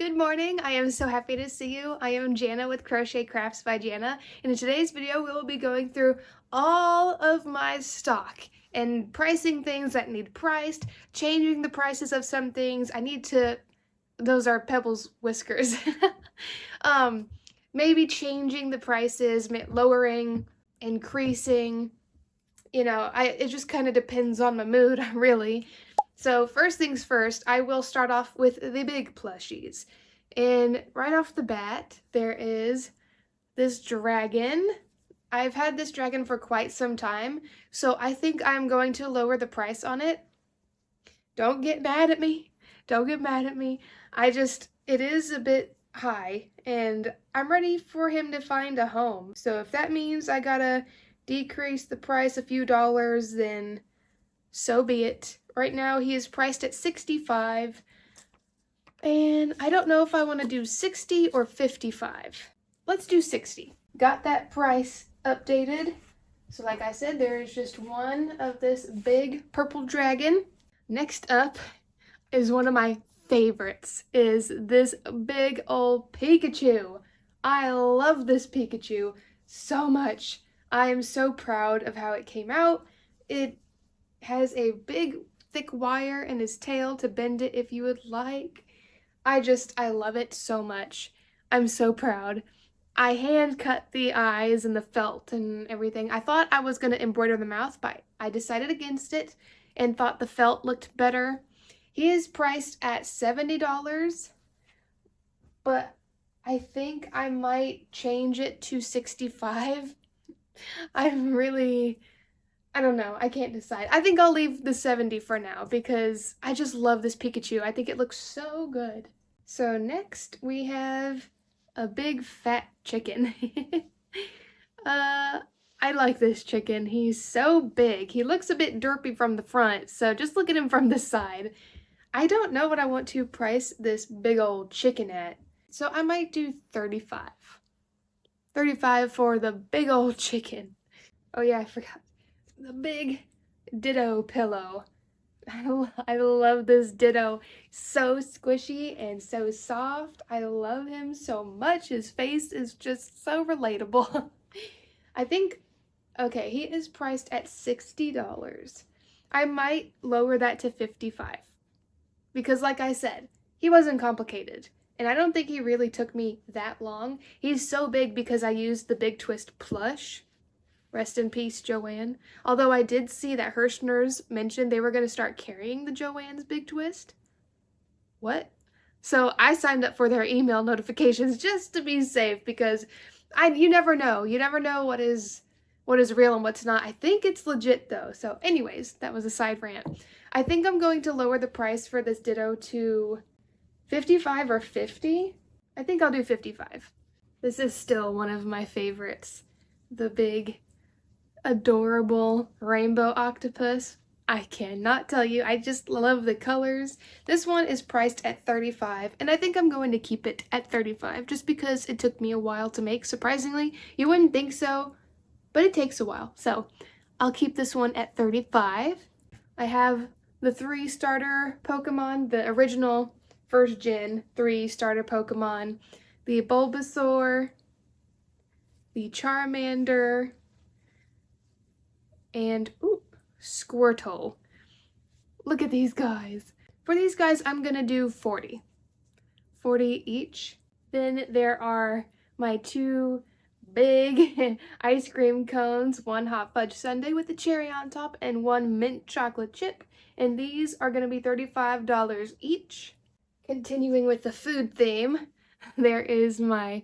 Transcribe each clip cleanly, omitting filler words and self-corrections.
Good morning, I am so happy to see you. I am Jana with Crochet Crafts by Jana, and in today's video we will be going through all of my stock and pricing things that need priced, changing the prices of some things. Those are Pebble's whiskers. um, Maybe changing the prices, lowering, increasing, it just kind of depends on my mood, really. So first things first, I will start off with the big plushies. And right off the bat, there is this dragon. I've had this dragon for quite some time, so I think I'm going to lower the price on it. Don't get mad at me. Don't get mad at me. It is a bit high, and I'm ready for him to find a home. So if that means I gotta decrease the price a few dollars, then so be it. Right now he is priced at $65, and I don't know if I want to do $60 or $55. Let's do $60. Got that price updated. So like I said, there is just one of this big purple dragon. Next up is one of my favorites, is this big old Pikachu. I love this Pikachu so much. I am so proud of how it came out. It has a big thick wire in his tail to bend it if you would like. I love it so much. I'm so proud. I hand cut the eyes and the felt and everything. I thought I was going to embroider the mouth, but I decided against it and thought the felt looked better. He is priced at $70, but I think I might change it to $65. I don't know. I can't decide. I think I'll leave the 70 for now because I just love this Pikachu. I think it looks so good. So next we have a big fat chicken. I like this chicken. He's so big. He looks a bit derpy from the front, so just look at him from the side. I don't know what I want to price this big old chicken at, so I might do 35. 35 for the big old chicken. Oh yeah, I forgot. The big Ditto pillow. I love this Ditto. So squishy and so soft. I love him so much. His face is just so relatable. I think, okay, he is priced at $60. I might lower that to $55. Because like I said, he wasn't complicated. And I don't think he really took me that long. He's so big because I used the Big Twist plush. Rest in peace, Joanne. Although I did see that Hirschner's mentioned they were going to start carrying the Joanne's Big Twist. What? So I signed up for their email notifications just to be safe because you never know. You never know what is real and what's not. I think it's legit though. So anyways, that was a side rant. I think I'm going to lower the price for this Ditto to 55 or 50. I think I'll do 55. This is still one of my favorites. The big adorable rainbow octopus. I cannot tell you, I just love the colors. This one is priced at $35, and I think I'm going to keep it at $35 just because it took me a while to make. Surprisingly, you wouldn't think so, but it takes a while. So I'll keep this one at $35. I have the 3 starter Pokemon, the original first gen 3 starter Pokemon, the Bulbasaur, the Charmander, and Squirtle. Look at these guys. For these guys, I'm gonna do 40. 40 each. Then there are my 2 big ice cream cones, one hot fudge sundae with a cherry on top and one mint chocolate chip. And these are gonna be $35 each. Continuing with the food theme, there is my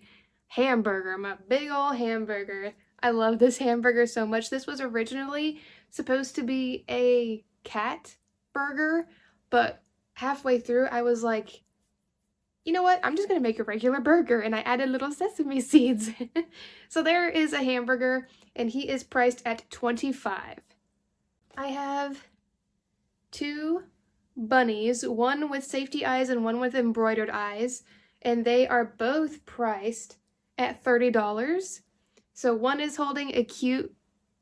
hamburger, my big old hamburger. I love this hamburger so much. This was originally supposed to be a cat burger, but halfway through I was like, you know what? I'm just gonna make a regular burger, and I added little sesame seeds. So there is a hamburger, and he is priced at $25. I have 2 bunnies, one with safety eyes and one with embroidered eyes, and they are both priced at $30. So one is holding a cute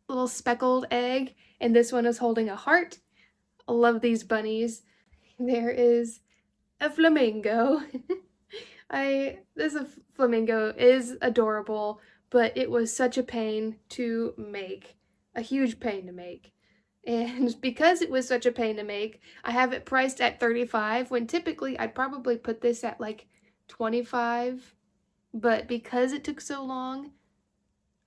little speckled egg, and this one is holding a heart. I love these bunnies. There is a flamingo. This flamingo is adorable, but it was such a pain to make. A huge pain to make. And because it was such a pain to make, I have it priced at $35 when typically I'd probably put this at like $25. But because it took so long,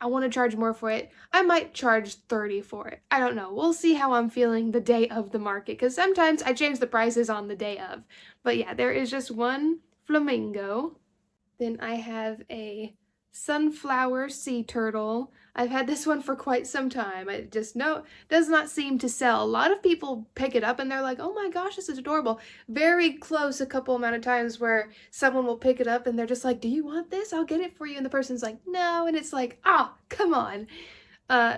I want to charge more for it. I might charge $30 for it. I don't know. We'll see how I'm feeling the day of the market, because sometimes I change the prices on the day of. But yeah, there is just one flamingo. Then I have a sunflower sea turtle. I've had this one for quite some time. It just does not seem to sell. A lot of people pick it up and they're like, oh my gosh, this is adorable. Very close a couple amount of times where someone will pick it up and they're just like, do you want this? I'll get it for you. And the person's like, no. And it's like, oh, come on.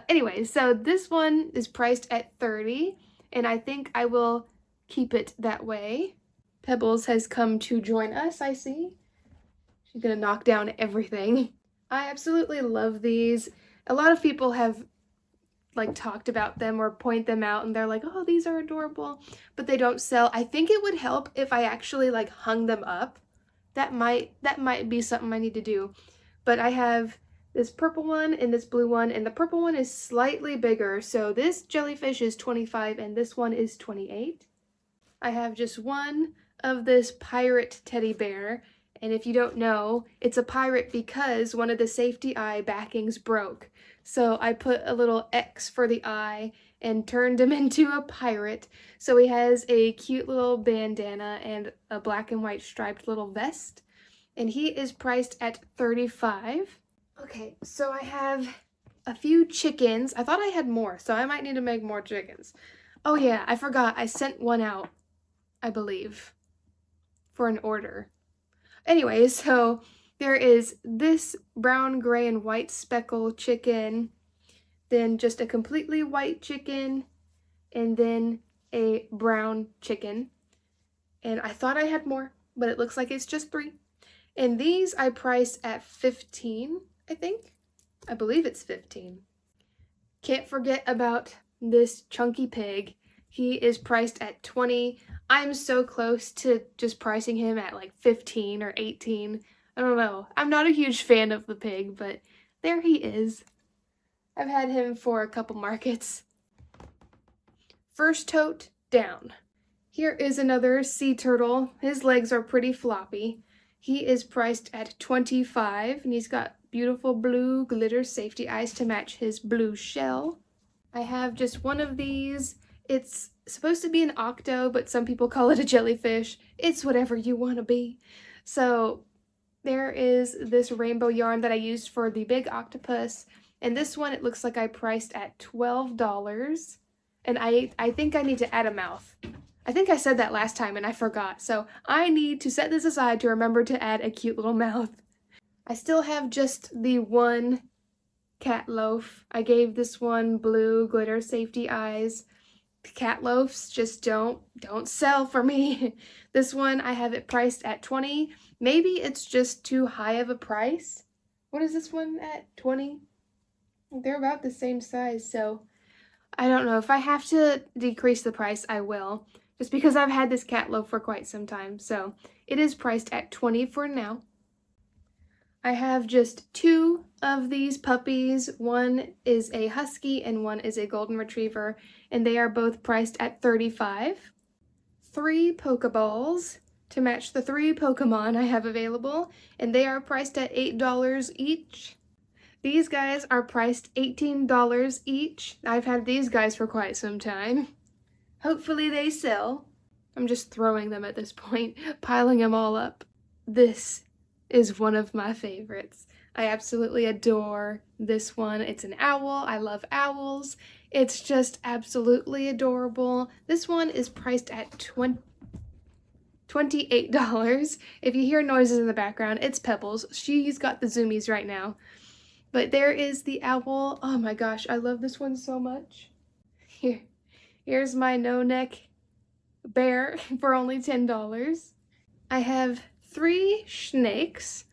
Anyway, so this one is priced at $30 and I think I will keep it that way. Pebbles has come to join us, I see. She's gonna knock down everything. I absolutely love these. A lot of people have like talked about them or point them out and they're like, oh, these are adorable, but they don't sell. I think it would help if I actually like hung them up. That might be something I need to do. But I have this purple one and this blue one, and the purple one is slightly bigger. So this jellyfish is $25 and this one is $28. I have just one of this pirate teddy bear. And if you don't know, it's a pirate because one of the safety eye backings broke. So I put a little X for the eye and turned him into a pirate. So he has a cute little bandana and a black and white striped little vest. And he is priced at $35. Okay, so I have a few chickens. I thought I had more, so I might need to make more chickens. Oh yeah, I forgot. I sent one out, I believe, for an order. Anyway, so there is this brown, gray, and white speckle chicken, then just a completely white chicken, and then a brown chicken. And I thought I had more, but it looks like it's just 3. And these I priced at $15, I think. I believe it's $15. Can't forget about this chunky pig. He is priced at $20. I'm so close to just pricing him at like $15 or $18. I don't know. I'm not a huge fan of the pig, but there he is. I've had him for a couple markets. First tote down. Here is another sea turtle. His legs are pretty floppy. He is priced at $25, and he's got beautiful blue glitter safety eyes to match his blue shell. I have just one of these. It's supposed to be an octo, but some people call it a jellyfish. It's whatever you want to be. So there is this rainbow yarn that I used for the big octopus. And this one, it looks like I priced at $12. And I think I need to add a mouth. I think I said that last time and I forgot. So I need to set this aside to remember to add a cute little mouth. I still have just the one cat loaf. I gave this one blue glitter safety eyes. Cat loaves just don't sell for me. This one, I have it priced at $20. Maybe it's just too high of a price. What is this one at? $20? They're about the same size, so I don't know. If I have to decrease the price, I will. Just because I've had this cat loaf for quite some time, so it is priced at $20 for now. I have just 2 of these puppies. One is a husky and one is a golden retriever, and they are both priced at $35. 3 Pokeballs to match the 3 Pokemon I have available, and they are priced at $8 each. These guys are priced $18 each. I've had these guys for quite some time. Hopefully they sell. I'm just throwing them at this point, piling them all up. This is one of my favorites. I absolutely adore this one. It's an owl. I love owls. It's just absolutely adorable. This one is priced at $28. If you hear noises in the background, it's Pebbles. She's got the zoomies right now. But there is the owl. Oh my gosh, I love this one so much. Here's my no-neck bear for only $10. I have 3 snakes,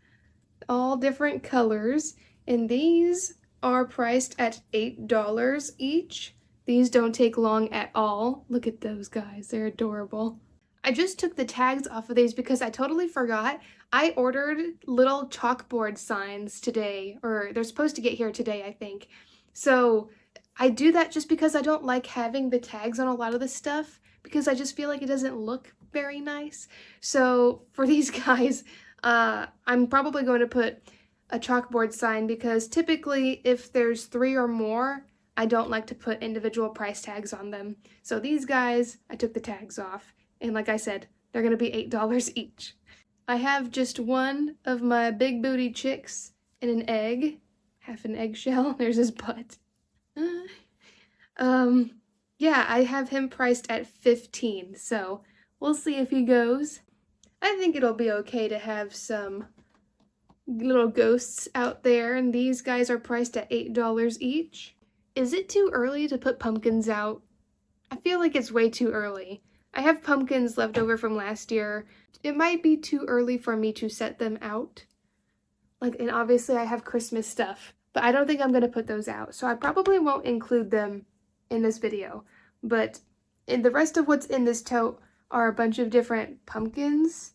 all different colors, and these are priced at $8 each. These don't take long at all. Look at those guys, they're adorable. I just took the tags off of these because I totally forgot. I ordered little chalkboard signs today, or they're supposed to get here today, I think. So I do that just because I don't like having the tags on a lot of this stuff because I just feel like it doesn't look very nice. So for these guys, I'm probably going to put a chalkboard sign because typically if there's 3 or more, I don't like to put individual price tags on them. So these guys, I took the tags off. And like I said, they're going to be $8 each. I have just one of my big booty chicks and an egg. Half an eggshell. There's his butt. Yeah, I have him priced at 15, so we'll see if he goes. I think it'll be okay to have some little ghosts out there, and these guys are priced at $8 each. Is it too early to put pumpkins out? I feel like it's way too early. I have pumpkins left over from last year. It might be too early for me to set them out. And obviously I have Christmas stuff, but I don't think I'm going to put those out. So I probably won't include them in this video. But the rest of what's in this tote are a bunch of different pumpkins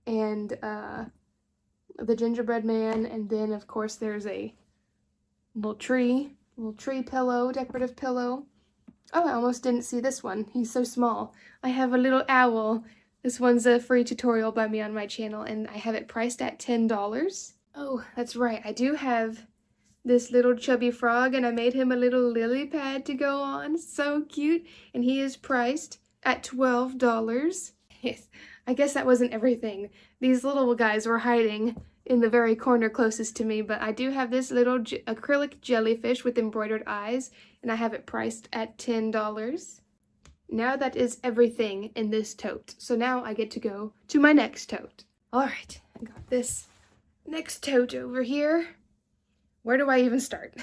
and the gingerbread man, and then of course there's a little tree pillow, decorative pillow. Oh, I almost didn't see this one. He's so small. I have a little owl. This one's a free tutorial by me on my channel, and I have it priced at $10. Oh, that's right. I do have this little chubby frog, and I made him a little lily pad to go on. So cute. And he is priced at $12. Yes, I guess that wasn't everything. These little guys were hiding in the very corner closest to me, but I do have this little acrylic jellyfish with embroidered eyes, and I have it priced at $10. Now that is everything in this tote. So now I get to go to my next tote. All right, I got this next tote over here. Where do I even start?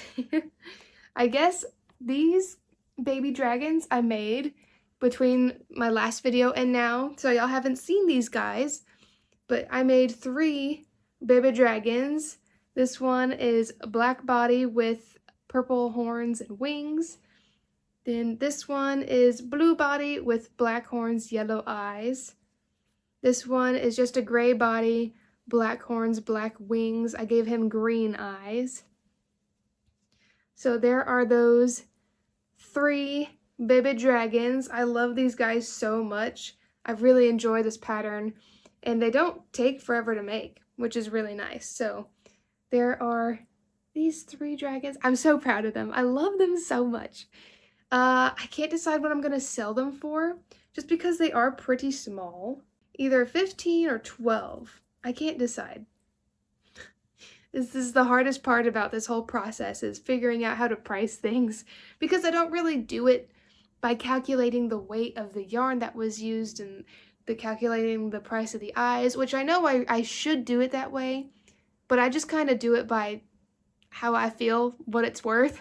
I guess these baby dragons I made between my last video and now. So y'all haven't seen these guys, but I made 3 baby dragons. This one is a black body with purple horns and wings. Then this one is blue body with black horns, yellow eyes. This one is just a gray body, black horns, black wings. I gave him green eyes. So there are those 3 baby dragons. I love these guys so much. I really enjoy this pattern, and they don't take forever to make, which is really nice. So there are these 3 dragons. I'm so proud of them. I love them so much. I can't decide what I'm going to sell them for, just because they are pretty small. Either 15 or 12. I can't decide. This is the hardest part about this whole process, is figuring out how to price things, because I don't really do it by calculating the weight of the yarn that was used and calculating the price of the eyes, which I know I should do it that way, but I just kind of do it by how I feel, what it's worth.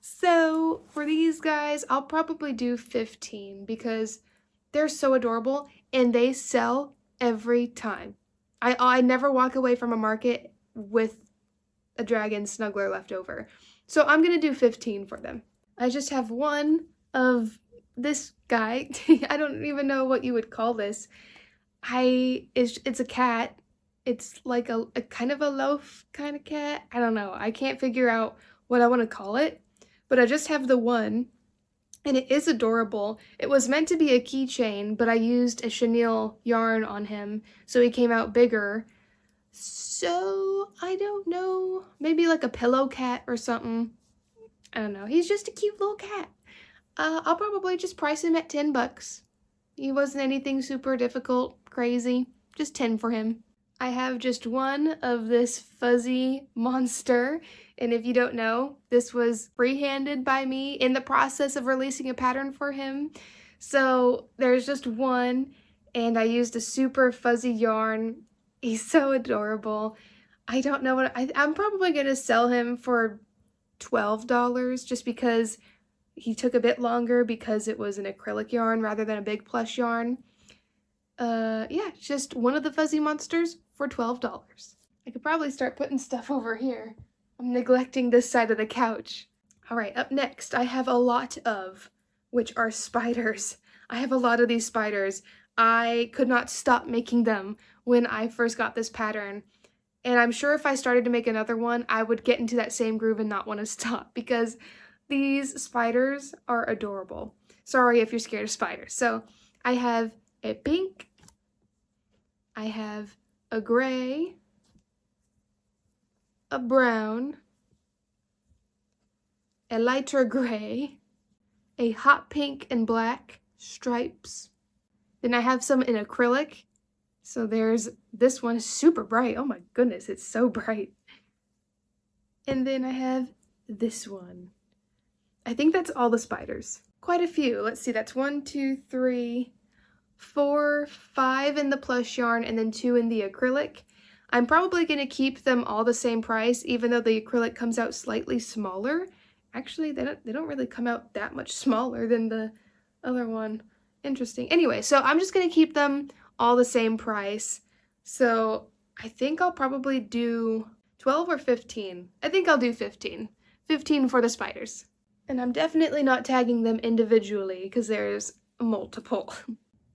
So for these guys, I'll probably do 15 because they're so adorable and they sell every time. I never walk away from a market with a dragon snuggler left over. So I'm going to do 15 for them. I just have one of this guy. I don't even know what you would call this. It's a cat. It's like a kind of a loaf kind of cat. I don't know. I can't figure out what I want to call it. But I just have the one, and it is adorable. It was meant to be a keychain, but I used a chenille yarn on him, so he came out bigger. So, I don't know. Maybe like a pillow cat or something. I don't know. He's just a cute little cat. I'll probably just price him at $10. He wasn't anything super difficult, crazy. Just 10 for him. I have just one of this fuzzy monster, and if you don't know, this was free-handed by me in the process of releasing a pattern for him. So there's just one, and I used a super fuzzy yarn. He's so adorable. I don't know what I'm probably gonna sell him for $12 just because he took a bit longer because it was an acrylic yarn rather than a big plush yarn. Yeah, just one of the fuzzy monsters for $12. I could probably start putting stuff over here. I'm neglecting this side of the couch. All right, up next, I have a lot of, which are spiders. I have a lot of these spiders. I could not stop making them when I first got this pattern. And I'm sure if I started to make another one, I would get into that same groove and not want to stop because these spiders are adorable. Sorry if you're scared of spiders. So I have a pink, I have a gray, a brown, a lighter gray, a hot pink and black stripes. Then I have some in acrylic. So there's this one, super bright. Oh my goodness, it's so bright. And then I have this one. I think that's all the spiders. Quite a few. Let's see, that's 1, 2, 3, 4, 5 in the plush yarn and then 2 in the acrylic. I'm probably going to keep them all the same price, even though the acrylic comes out slightly smaller. Actually, they don't really come out that much smaller than the other one. Interesting. Anyway, so I'm just going to keep them all the same price. So I think I'll probably do 12 or 15. I think I'll do 15. 15 for the spiders. And I'm definitely not tagging them individually because there's multiple.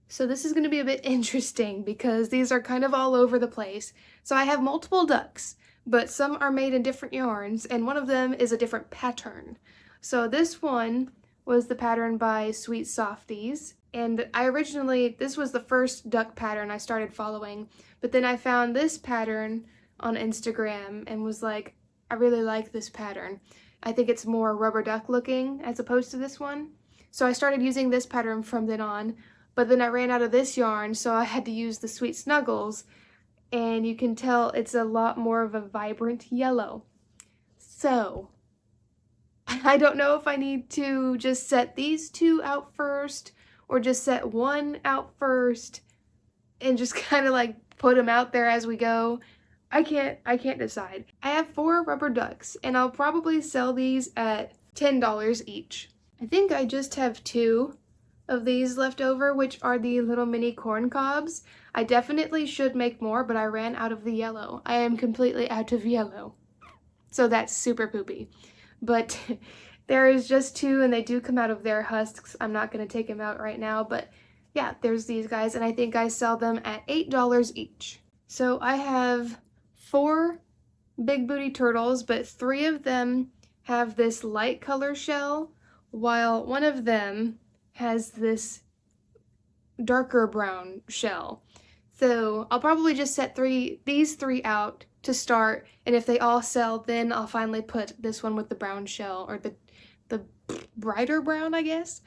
So this is going to be a bit interesting because these are kind of all over the place. So I have multiple ducks, but some are made in different yarns and one of them is a different pattern. So this one was the pattern by Sweet Softies. And this was the first duck pattern I started following, but then I found this pattern on Instagram and was like, I really like this pattern. I think it's more rubber duck looking as opposed to this one. So I started using this pattern from then on, but then I ran out of this yarn, so I had to use the Sweet Snuggles, and you can tell it's a lot more of a vibrant yellow. So I don't know if I need to just set these two out first or just set one out first and just kind of like put them out there as we go. I can't decide. I have 4 rubber ducks and I'll probably sell these at $10 each. I think I just have 2 of these left over, which are the little mini corn cobs. I definitely should make more, but I ran out of the yellow. I am completely out of yellow. So that's super poopy. But there is just 2 and they do come out of their husks. I'm not going to take them out right now, but yeah, there's these guys and I think I sell them at $8 each. So I have 4 big booty turtles, but 3 of them have this light color shell, while one of them has this darker brown shell. So I'll probably just set these 3 out to start, and if they all sell, then I'll finally put this one with the brown shell, or the brighter brown, I guess.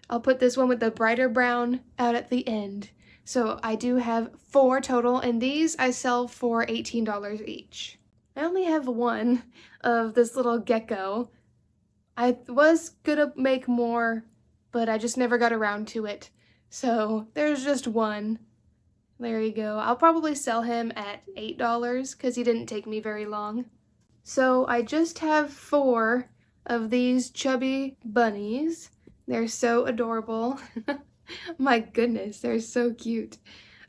I'll put this one with the brighter brown out at the end. So I do have 4 total, and these I sell for $18 each. I only have 1 of this little gecko. I was gonna make more, but I just never got around to it. So there's just 1. There you go. I'll probably sell him at $8 because he didn't take me very long. So I just have 4 of these chubby bunnies. They're so adorable. My goodness, they're so cute.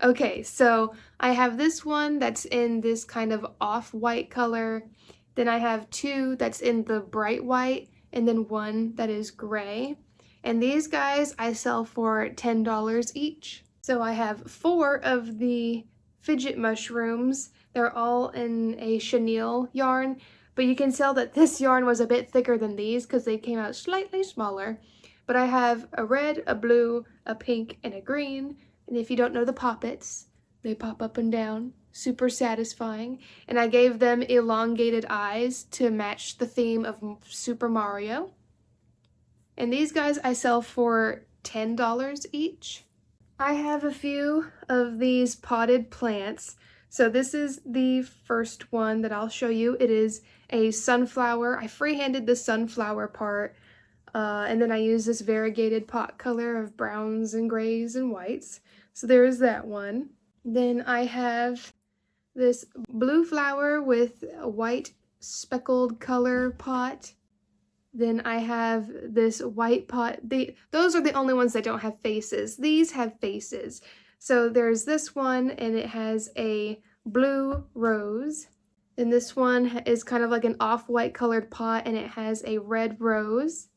Okay, so I have this one that's in this kind of off-white color. Then I have 2 that's in the bright white, and then 1 that is gray. And these guys I sell for $10 each. So I have 4 of the fidget mushrooms. They're all in a chenille yarn, but you can tell that this yarn was a bit thicker than these because they came out slightly smaller. But I have a red, a blue, a pink, and a green. And if you don't know the poppets, they pop up and down. Super satisfying. And I gave them elongated eyes to match the theme of Super Mario. And these guys I sell for $10 each. I have a few of these potted plants. So this is the first one that I'll show you. It is a sunflower. I freehanded the sunflower part. And then I use this variegated pot color of browns and grays and whites. So there is that one. Then I have this blue flower with a white speckled color pot. Then I have this white pot. Those are the only ones that don't have faces. These have faces. So there's this one and it has a blue rose. Then this one is kind of like an off-white colored pot and it has a red rose.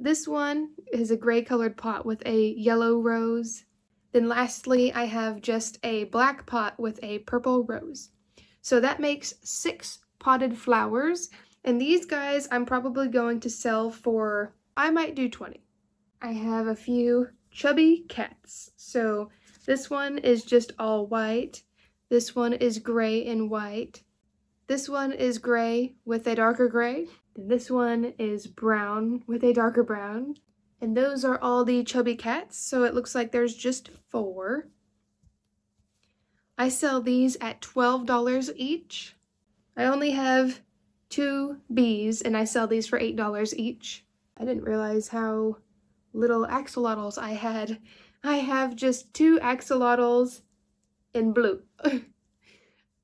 This one is a gray colored pot with a yellow rose. Then lastly, I have just a black pot with a purple rose. So that makes 6 potted flowers. And these guys I'm probably going to sell for, I might do 20. I have a few chubby cats. So this one is just all white. This one is gray and white. This one is gray with a darker gray. This one is brown with a darker brown. And those are all the chubby cats, so it looks like there's just 4. I sell these at $12 each. I only have 2 bees, and I sell these for $8 each. I didn't realize how little axolotls I had. I have just 2 axolotls in blue.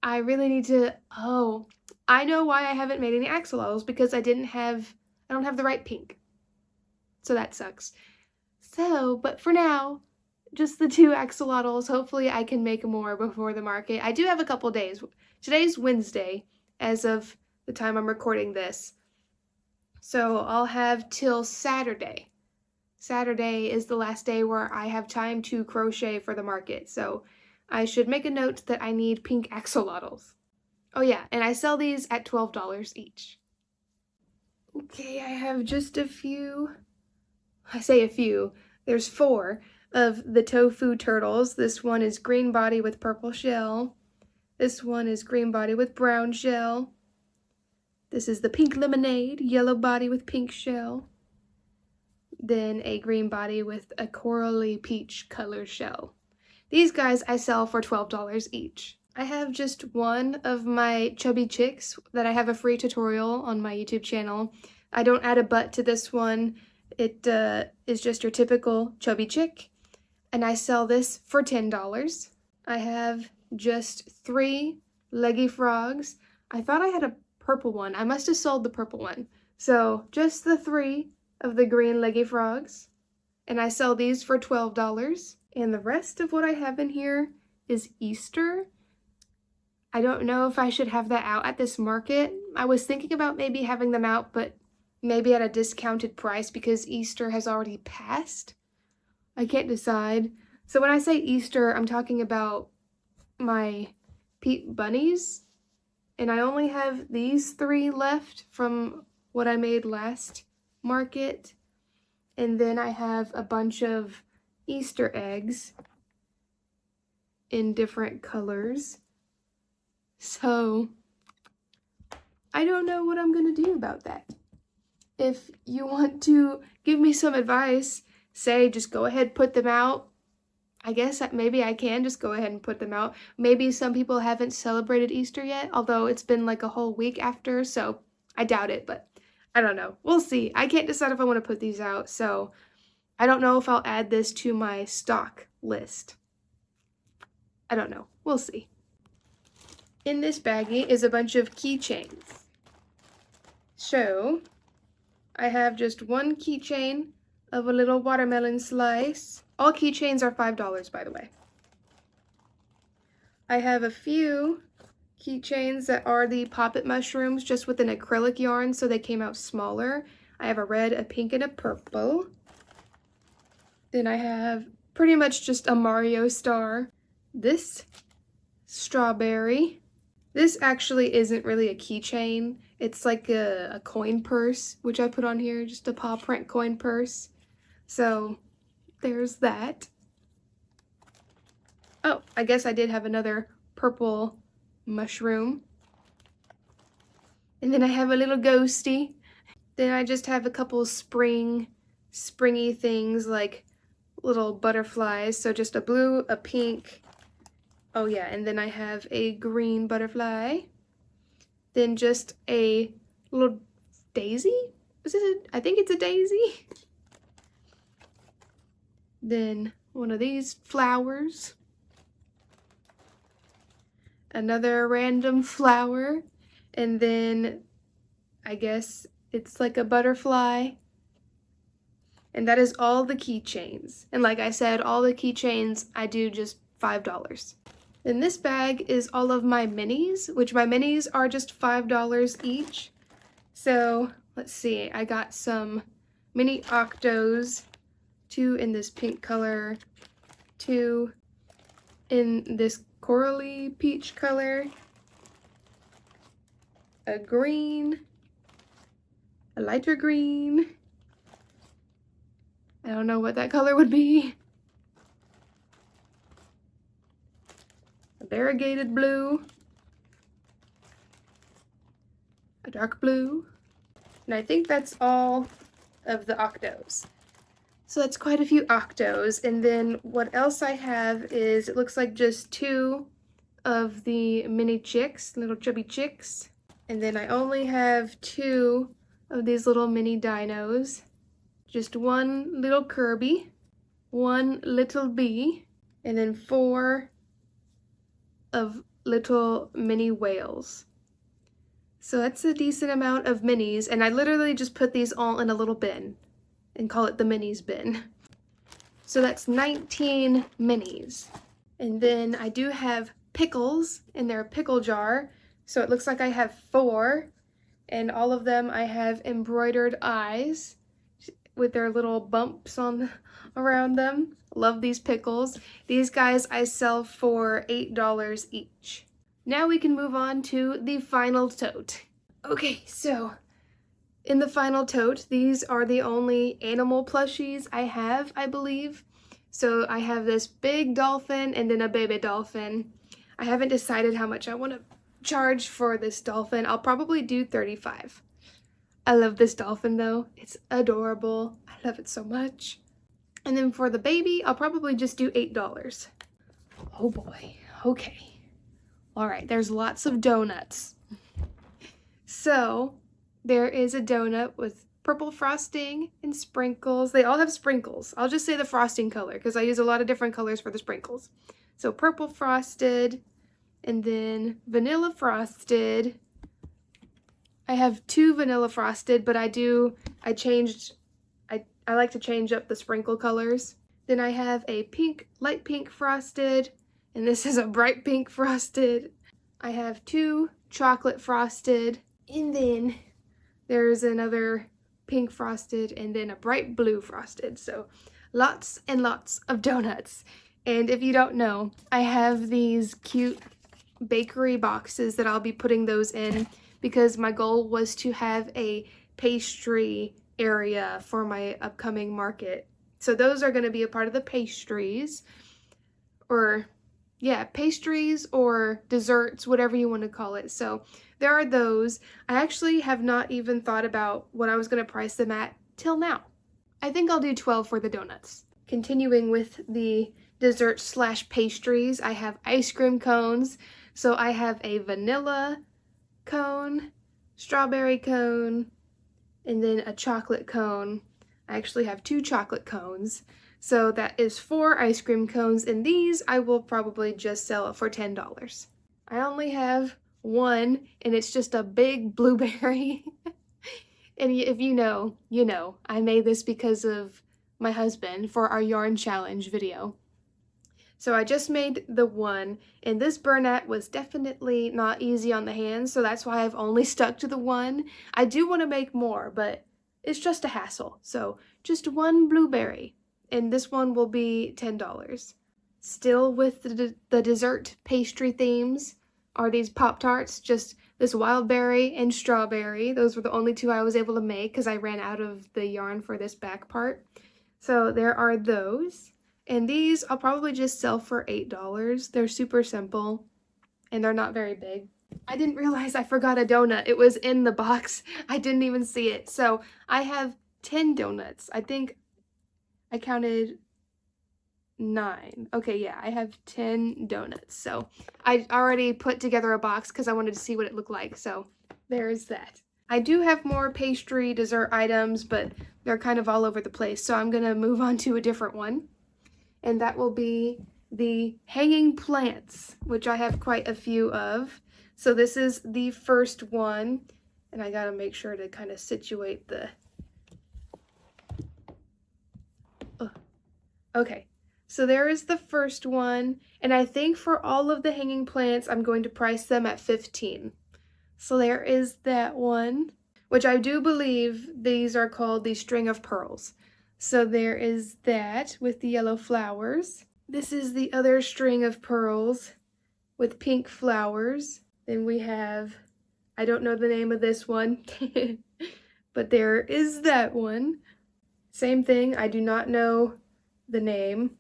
I really need to, oh, I know why I haven't made any axolotls, because I don't have the right pink. So that sucks. So, but for now, just the 2 axolotls. Hopefully I can make more before the market. I do have a couple days. Today's Wednesday, as of the time I'm recording this. So I'll have till Saturday. Saturday is the last day where I have time to crochet for the market. So I should make a note that I need pink axolotls. Oh yeah, and I sell these at $12 each. Okay, I have just a few, I say a few, there's 4 of the tofu turtles. This one is green body with purple shell. This one is green body with brown shell. This is the pink lemonade, yellow body with pink shell. Then a green body with a corally peach color shell. These guys I sell for $12 each. I have just one of my chubby chicks that I have a free tutorial on my YouTube channel. I don't add a butt to this one. It is just your typical chubby chick. And I sell this for $10. I have just 3 leggy frogs. I thought I had a purple one. I must have sold the purple one. So just the 3 of the green leggy frogs. And I sell these for $12. And the rest of what I have in here is Easter. I don't know if I should have that out at this market. I was thinking about maybe having them out, but maybe at a discounted price because Easter has already passed. I can't decide. So when I say Easter, I'm talking about my Pete bunnies. And I only have these 3 left from what I made last market. And then I have a bunch of Easter eggs in different colors. So I don't know what I'm gonna do about that. If you want to give me some advice, say just go ahead, put them out. I guess that maybe I can just go ahead and put them out. Maybe some people haven't celebrated Easter yet, although it's been like a whole week after, so I doubt it, but I don't know. We'll see. I can't decide if I want to put these out, so I don't know if I'll add this to my stock list. I don't know. We'll see. In this baggie is a bunch of keychains. So I have just one keychain of a little watermelon slice. All keychains are $5, by the way. I have a few keychains that are the poppet mushrooms, just with an acrylic yarn, so they came out smaller. I have a red, a pink, and a purple. Then I have pretty much just a Mario star. This strawberry. This actually isn't really a keychain. It's like a coin purse, which I put on here, just a paw print coin purse. So there's that. Oh, I guess I did have another purple mushroom. And then I have a little ghosty. Then I just have a couple springy things like little butterflies. So just a blue, a pink. Oh yeah, and then I have a green butterfly. Then just a little daisy? I think it's a daisy. Then one of these flowers. Another random flower. And then I guess it's like a butterfly. And that is all the keychains. And like I said, all the keychains I do just $5. Then this bag is all of my minis, which my minis are just $5 each. So let's see, I got some mini octos, 2 in this pink color, 2 in this corally peach color, a green, a lighter green, I don't know what that color would be, a variegated blue, a dark blue, and I think that's all of the octos. So that's quite a few octos, and then what else I have is, it looks like just 2 of the mini chicks, little chubby chicks, and then I only have 2 of these little mini dinos, just 1 little Kirby, 1 little bee, and then 4 of little mini whales. So that's a decent amount of minis, and I literally just put these all in a little bin and call it the minis bin. So that's 19 minis. And then I do have pickles in their pickle jar. So it looks like I have 4, and all of them I have embroidered eyes with their little bumps on around them. Love these pickles. These guys I sell for $8 each. Now we can move on to the final tote. Okay, so in the final tote, these are the only animal plushies I have, I believe. So I have this big dolphin and then a baby dolphin. I haven't decided how much I want to charge for this dolphin. I'll probably do $35. I love this dolphin though. It's adorable. I love it so much. And then for the baby, I'll probably just do $8. Oh boy. Okay. All right, there's lots of donuts. So there is a donut with purple frosting and sprinkles. They all have sprinkles. I'll just say the frosting color because I use a lot of different colors for the sprinkles. So purple frosted, and then vanilla frosted. I have 2 vanilla frosted, but I like to change up the sprinkle colors. Then I have a pink, light pink frosted, and this is a bright pink frosted. I have 2 chocolate frosted, and then there's another pink frosted, and then a bright blue frosted. So lots and lots of donuts. And if you don't know, I have these cute bakery boxes that I'll be putting those in because my goal was to have a pastry area for my upcoming market. So those are going to be a part of the pastries, or yeah, pastries or desserts, whatever you want to call it. So there are those. I actually have not even thought about what I was going to price them at till now. I think I'll do $12 for the donuts. Continuing with the dessert slash pastries, I have ice cream cones. So I have a vanilla cone, strawberry cone, and then a chocolate cone. I actually have 2 chocolate cones. So that is 4 ice cream cones, and these I will probably just sell for $10. I only have 1, and it's just a big blueberry. And if you know, you know. I made this because of my husband for our yarn challenge video. So I just made the 1, and this burnette was definitely not easy on the hands, so that's why I've only stuck to the 1. I do want to make more, but it's just a hassle. So just 1 blueberry, and this one will be $10. Still with the dessert pastry themes are these Pop-Tarts, just this wild berry and strawberry. Those were the only 2 I was able to make because I ran out of the yarn for this back part. So there are those. And these I'll probably just sell for $8. They're super simple and they're not very big. I didn't realize I forgot a donut. It was in the box. I didn't even see it. So I have 10 donuts. I think I counted 9. Okay, yeah, I have 10 donuts. So I already put together a box because I wanted to see what it looked like. So there's that. I do have more pastry dessert items, but they're kind of all over the place. So I'm going to move on to a different one. And that will be the hanging plants, which I have quite a few of. So this is the first one, and I gotta make sure to kind of situate the... Okay, so there is the first one, and I think for all of the hanging plants, I'm going to price them at $15. So there is that one. which I do believe these are called the string of pearls. So there is that with the yellow flowers. This is the other string of pearls with pink flowers. Then we have, I don't know the name of this one, but there is that one. Same thing, I do not know the name,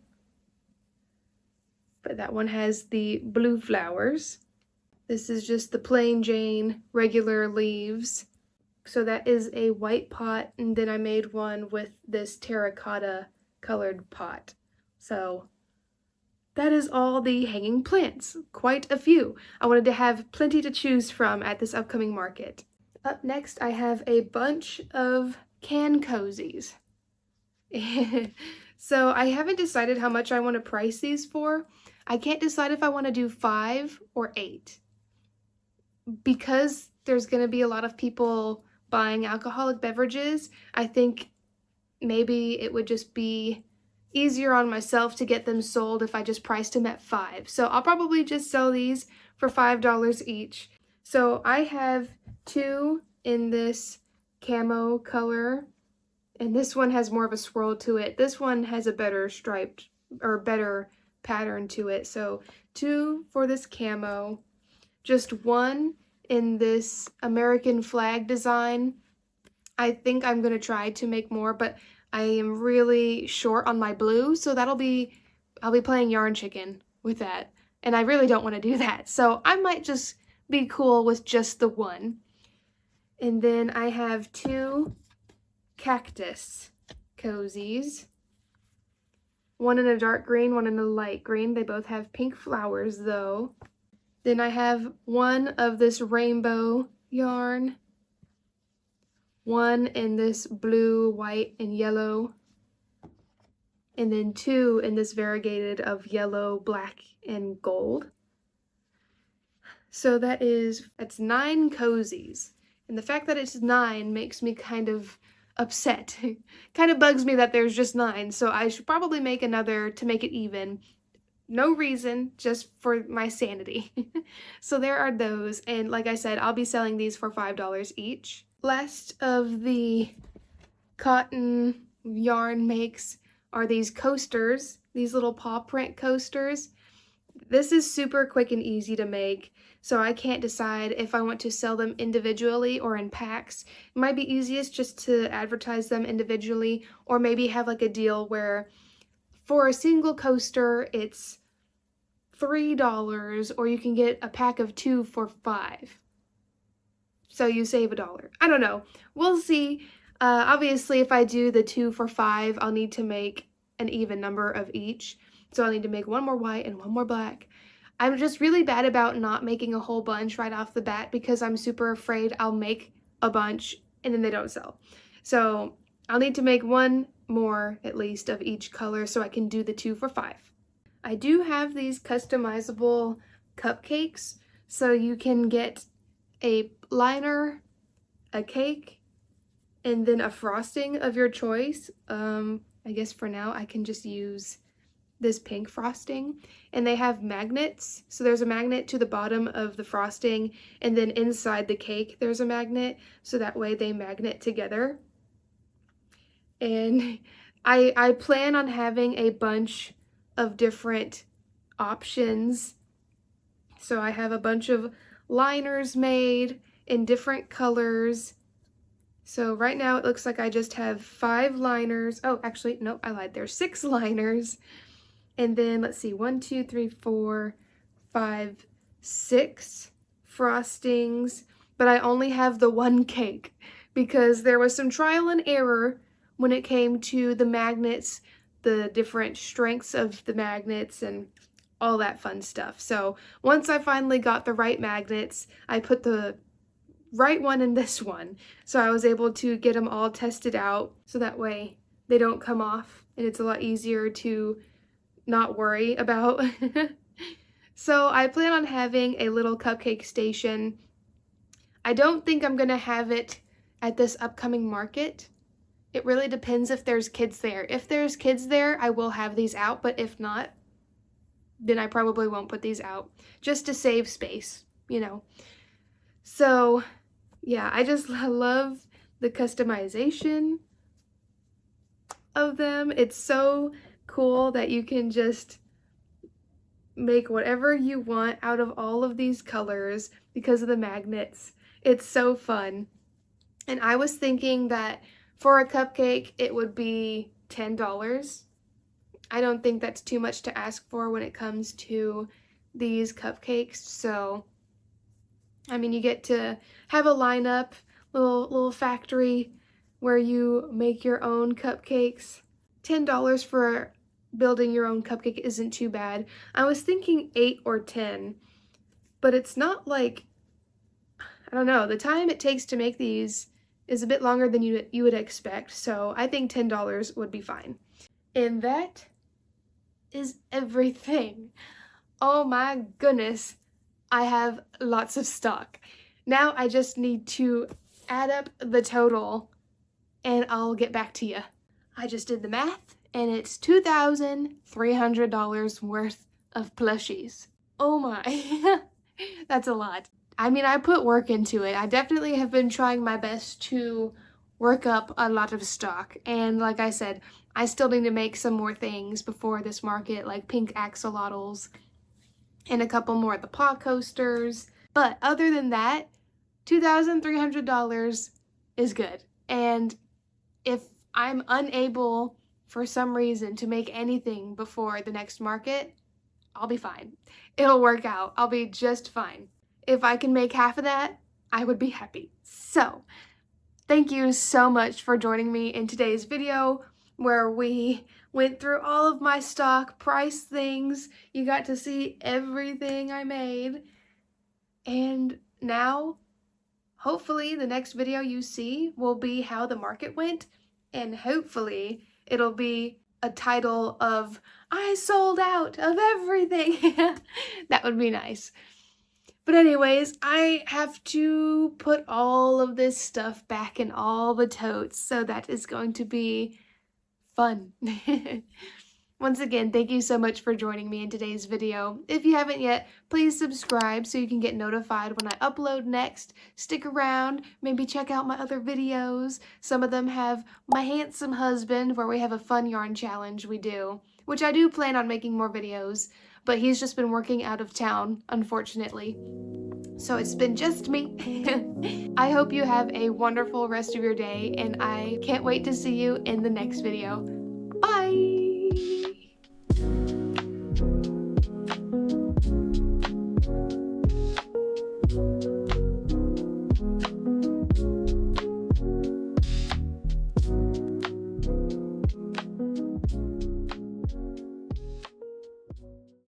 but that one has the blue flowers. This is just the plain Jane regular leaves. So that is a white pot, and then I made one with this terracotta colored pot. So that is all the hanging plants, quite a few. I wanted to have plenty to choose from at this upcoming market. Up next, I have a bunch of can cozies. So I haven't decided how much I want to price these for. I can't decide if I want to do 5 or 8. Because there's going to be a lot of people buying alcoholic beverages, I think maybe it would just be easier on myself to get them sold if I just priced them at 5. So I'll probably just sell these for $5 each. So I have 2 in this camo color, and this one has more of a swirl to it. This one has a better striped or better pattern to it. So 2 for this camo, just 1 in this American flag design. I think I'm gonna try to make more, but I am really short on my blue, so I'll be playing yarn chicken with that, and I really don't want to do that. So I might just be cool with just the 1. And then I have 2 cactus cozies. 1 in a dark green, 1 in a light green. They both have pink flowers though. Then I have 1 of this rainbow yarn, 1 in this blue, white, and yellow, and then 2 in this variegated of yellow, black, and gold. So that's 9 cozies. And the fact that it's 9 makes me kind of upset. Kind of bugs me that there's just 9, so I should probably make another to make it even. No reason, just for my sanity. So there are those, and like I said, I'll be selling these for $5 each. Last of the cotton yarn makes are these coasters, these little paw print coasters. This is super quick and easy to make, so I can't decide if I want to sell them individually or in packs. It might be easiest just to advertise them individually, or maybe have like a deal where for a single coaster, it's $3, or you can get a pack of 2 for $5. So you save $1. I don't know. We'll see. Obviously, if I do the 2 for $5, I'll need to make an even number of each. So I'll need to make 1 more white and 1 more black. I'm just really bad about not making a whole bunch right off the bat because I'm super afraid I'll make a bunch and then they don't sell. So I'll need to make 1 more at least of each color so I can do the 2 for $5. I do have these customizable cupcakes, so you can get a liner, a cake, and then a frosting of your choice. I guess for now I can just use this pink frosting, and they have magnets. So there's a magnet to the bottom of the frosting, and then inside the cake there's a magnet, so that way they magnet together. And I plan on having a bunch of different options. So I have a bunch of liners made in different colors. So right now it looks like I just have 5 liners. Oh, actually, no, I lied. There's 6 liners. And then let's see, 1, 2, 3, 4, 5, 6 frostings. But I only have the 1 cake because there was some trial and error when it came to the magnets, the different strengths of the magnets, and all that fun stuff. So once I finally got the right magnets, I put the right one in this one. So I was able to get them all tested out so that way they don't come off and it's a lot easier to not worry about. So I plan on having a little cupcake station. I don't think I'm gonna have it at this upcoming market. It really depends if there's kids there. If there's kids there, I will have these out, but if not, then I probably won't put these out, just to save space, you know. So yeah, I just love the customization of them. It's so cool that you can just make whatever you want out of all of these colors because of the magnets. It's so fun. And I was thinking that for a cupcake, it would be $10. I don't think that's too much to ask for when it comes to these cupcakes. So, I mean, you get to have a lineup, little factory where you make your own cupcakes. $10 for building your own cupcake isn't too bad. I was thinking 8 or 10, but it's not like, I don't know, the time it takes to make these is a bit longer than you would expect, so I think $10 would be fine. And that is everything. Oh my goodness, I have lots of stock. Now I just need to add up the total and I'll get back to you. I just did the math and it's $2,300 worth of plushies. Oh my, that's a lot. I mean, I put work into it. I definitely have been trying my best to work up a lot of stock. And like I said, I still need to make some more things before this market, like pink axolotls and a couple more of the paw coasters. But other than that, $2,300 is good. And if I'm unable for some reason to make anything before the next market, I'll be fine. It'll work out. I'll be just fine. If I can make half of that, I would be happy. So, thank you so much for joining me in today's video where we went through all of my stock, price things. You got to see everything I made. And now, hopefully the next video you see will be how the market went, and hopefully it'll be a title of I sold out of everything. That would be nice. But anyways, I have to put all of this stuff back in all the totes, so that is going to be fun. Once again, thank you so much for joining me in today's video. If you haven't yet, please subscribe so you can get notified when I upload next. Stick around, maybe check out my other videos. Some of them have my handsome husband, where we have a fun yarn challenge we do, which I do plan on making more videos, but he's just been working out of town, unfortunately. So it's been just me. I hope you have a wonderful rest of your day, and I can't wait to see you in the next video.